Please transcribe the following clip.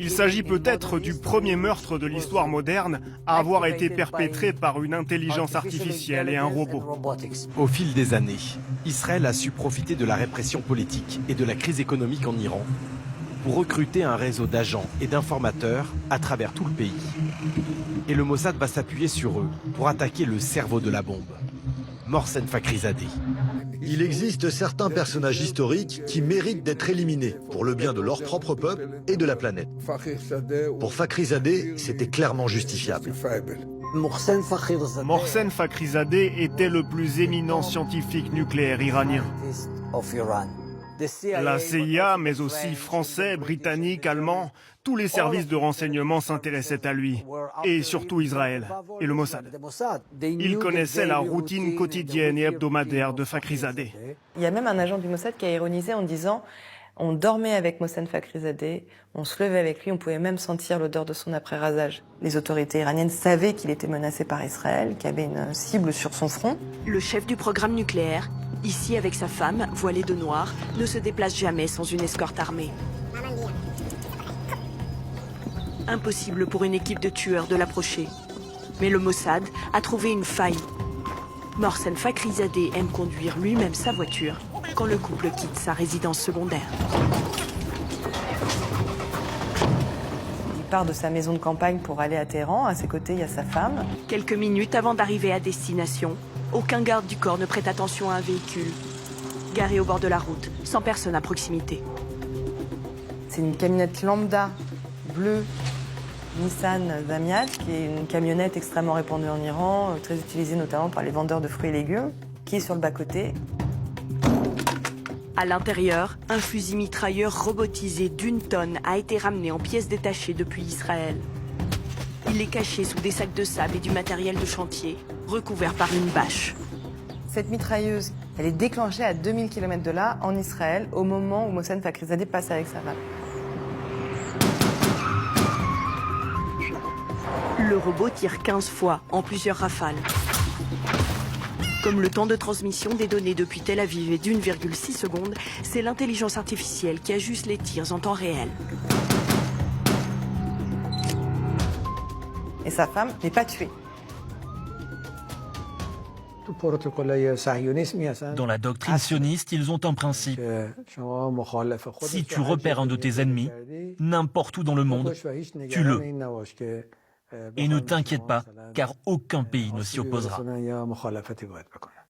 Il s'agit peut-être du premier meurtre de l'histoire moderne à avoir été perpétré par une intelligence artificielle et un robot. Au fil des années, Israël a su profiter de la répression politique et de la crise économique en Iran pour recruter un réseau d'agents et d'informateurs à travers tout le pays. Et le Mossad va s'appuyer sur eux pour attaquer le cerveau de la bombe, Mohsen Fakhrizadeh. Il existe certains personnages historiques qui méritent d'être éliminés pour le bien de leur propre peuple et de la planète. Pour Fakhrizadeh, c'était clairement justifiable. Mohsen Fakhrizadeh était le plus éminent scientifique nucléaire iranien. La CIA, mais aussi français, britanniques, allemands, tous les services de renseignement s'intéressaient à lui, et surtout Israël et le Mossad. Ils connaissaient la routine quotidienne et hebdomadaire de Fakhrizadeh. Il y a même un agent du Mossad qui a ironisé en disant on dormait avec Mohsen Fakhrizadeh, on se levait avec lui, on pouvait même sentir l'odeur de son après-rasage. Les autorités iraniennes savaient qu'il était menacé par Israël, qu'il y avait une cible sur son front. Le chef du programme nucléaire, ici avec sa femme, voilée de noir, ne se déplace jamais sans une escorte armée. Impossible pour une équipe de tueurs de l'approcher. Mais le Mossad a trouvé une faille. Mohsen Fakhrizadeh aime conduire lui-même sa voiture quand le couple quitte sa résidence secondaire. Il part de sa maison de campagne pour aller à Téhéran. À ses côtés, il y a sa femme. Quelques minutes avant d'arriver à destination, aucun garde du corps ne prête attention à un véhicule. Garé au bord de la route, sans personne à proximité. C'est une camionnette lambda bleue Nissan Zamiat, qui est une camionnette extrêmement répandue en Iran, très utilisée notamment par les vendeurs de fruits et légumes, qui est sur le bas-côté. À l'intérieur, un fusil mitrailleur robotisé d'1 tonne a été ramené en pièces détachées depuis Israël. Il est caché sous des sacs de sable et du matériel de chantier, recouvert par une bâche. Cette mitrailleuse, elle est déclenchée à 2000 km de là, en Israël, au moment où Mohsen Fakhrizadeh passe avec sa femme. Le robot tire 15 fois, en plusieurs rafales. Comme le temps de transmission des données depuis Tel Aviv est d'1,6 secondes, c'est l'intelligence artificielle qui ajuste les tirs en temps réel. Et sa femme n'est pas tuée. Dans la doctrine sioniste, ils ont un principe. Si tu repères un de tes ennemis, n'importe où dans le monde, tue-le. Et ne t'inquiète pas, car aucun pays ne s'y opposera.